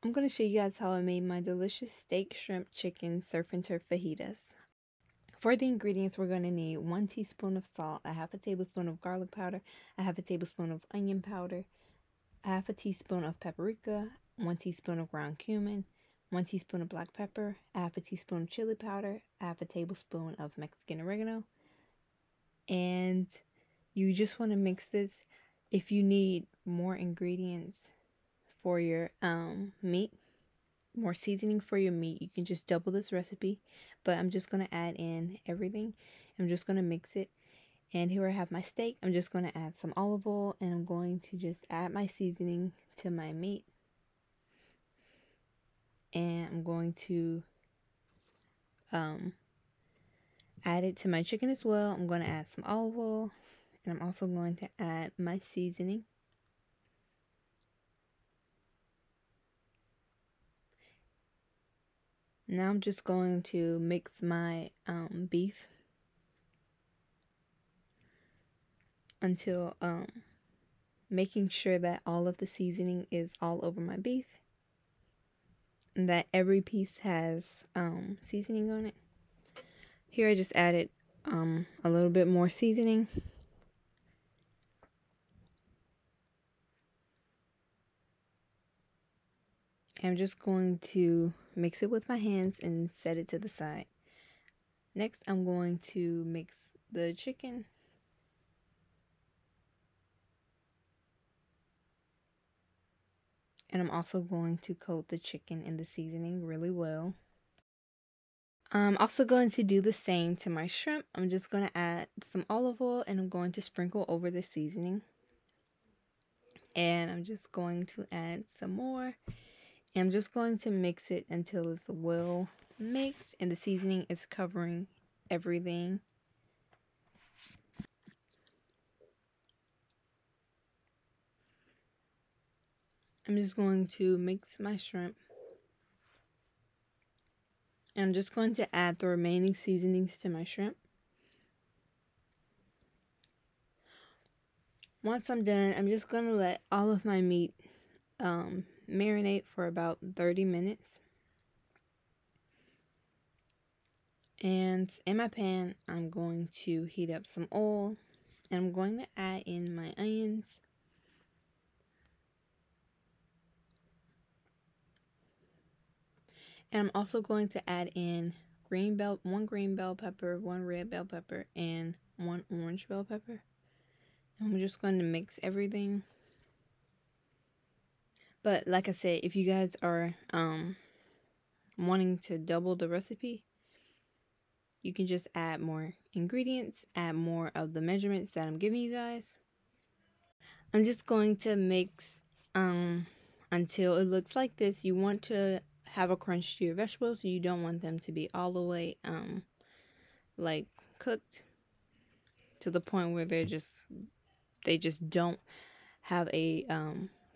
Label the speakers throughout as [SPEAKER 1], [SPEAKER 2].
[SPEAKER 1] I'm going to show you guys how I made my delicious steak, shrimp, chicken, surf and turf fajitas. For the ingredients, we're going to need 1 teaspoon of salt, a half a tablespoon of garlic powder, a half a tablespoon of onion powder, a half a teaspoon of paprika, 1 teaspoon of ground cumin, 1 teaspoon of black pepper, a half a teaspoon of chili powder, a half a tablespoon of Mexican oregano. And you just want to mix this. If you need more ingredients for your meat, more seasoning for your meat, you can just double this recipe, but I'm just going to add in everything. I'm just going to mix it. And here I have my steak. I'm just going to add some olive oil, and I'm going to just add my seasoning to my meat. And I'm going to add it to my chicken as well. I'm going to add some olive oil, and I'm also going to add my seasoning. Now I'm just going to mix my beef until making sure that all of the seasoning is all over my beef and that every piece has seasoning on it. Here I just added a little bit more seasoning. I'm just going to mix it with my hands and set it to the side. Next, I'm going to mix the chicken. And I'm also going to coat the chicken in the seasoning really well. I'm also going to do the same to my shrimp. I'm just going to add some olive oil, and I'm going to sprinkle over the seasoning. And I'm just going to add some more. And I'm just going to mix it until it's well mixed and the seasoning is covering everything. I'm just going to mix my shrimp. And I'm just going to add the remaining seasonings to my shrimp. Once I'm done, I'm just going to let all of my meat marinate for about 30 minutes. And in my pan, I'm going to heat up some oil. And I'm going to add in my onions. And I'm also going to add in one green bell pepper, 1 red bell pepper, and 1 orange bell pepper. And we're just going to mix everything. But like I said, if you guys are wanting to double the recipe, you can just add more ingredients, add more of the measurements that I'm giving you guys. I'm just going to mix until it looks like this. You want to have a crunch to your vegetables, so you don't want them to be all the way like cooked to the point where they just don't have a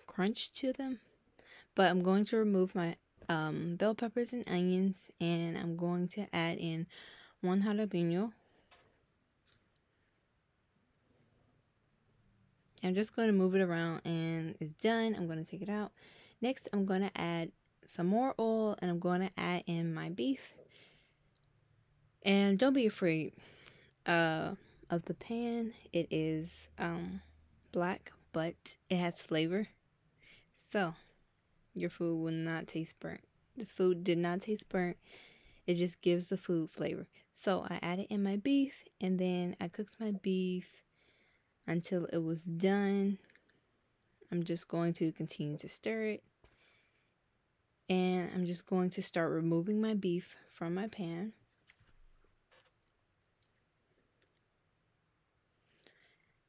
[SPEAKER 1] crunch to them. But I'm going to remove my bell peppers and onions, and I'm going to add in 1 jalapeno. I'm just going to move it around, and it's done. I'm going to take it out. Next, I'm going to add some more oil, and I'm going to add in my beef. And don't be afraid of the pan. It is black, but it has flavor. So your food will not taste burnt. This food did not taste burnt. It just gives the food flavor. So I added in my beef, and then I cooked my beef until it was done. I'm just going to continue to stir it. And I'm just going to start removing my beef from my pan.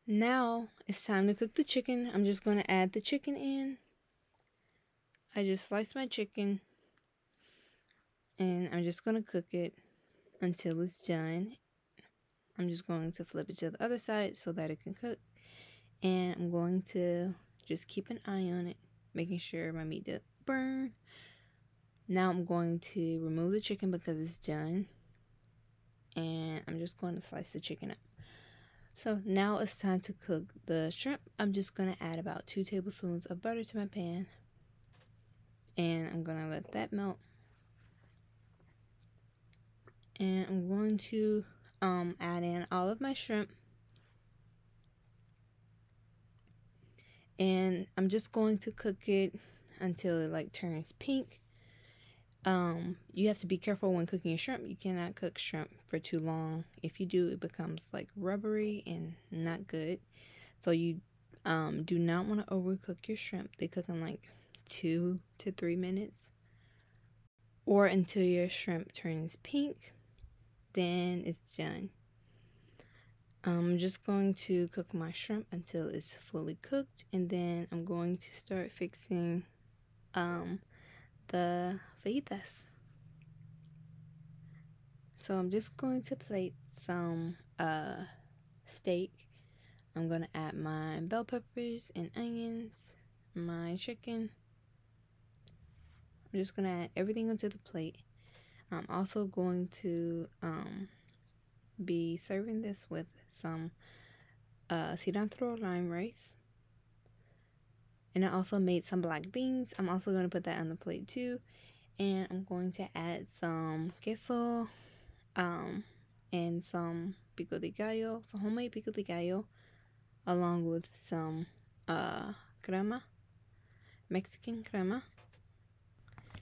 [SPEAKER 1] Now it's time to cook the chicken. I'm just going to add the chicken in. I just sliced my chicken, and I'm just going to cook it until it's done. I'm just going to flip it to the other side so that it can cook. And I'm going to just keep an eye on it, making sure my meat doesn't burn. Now I'm going to remove the chicken because it's done. And I'm just going to slice the chicken up. So now it's time to cook the shrimp. I'm just going to add about 2 tablespoons of butter to my pan. And I'm gonna let that melt. And I'm going to add in all of my shrimp. And I'm just going to cook it until it like turns pink. You have to be careful when cooking your shrimp. You cannot cook shrimp for too long. If you do, it becomes like rubbery and not good. So you do not want to overcook your shrimp. They cook in like 2 to 3 minutes, or until your shrimp turns pink. Then it's done. I'm just going to cook my shrimp until it's fully cooked, and then I'm going to start fixing the fajitas. So I'm just going to plate some steak. I'm going to add my bell peppers and onions, my chicken. I'm just going to add everything onto the plate. I'm also going to be serving this with some cilantro lime rice. And I also made some black beans. I'm also going to put that on the plate too. And I'm going to add some queso and some pico de gallo, some homemade pico de gallo, along with some crema, Mexican crema.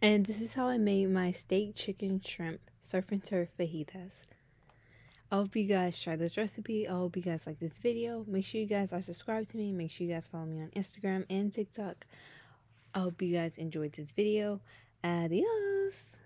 [SPEAKER 1] And this is how I made my steak, chicken, shrimp, surf and turf fajitas. I hope you guys try this recipe. I hope you guys like this video. Make sure you guys are subscribed to me. Make sure you guys follow me on Instagram and TikTok. I hope you guys enjoyed this video. Adios.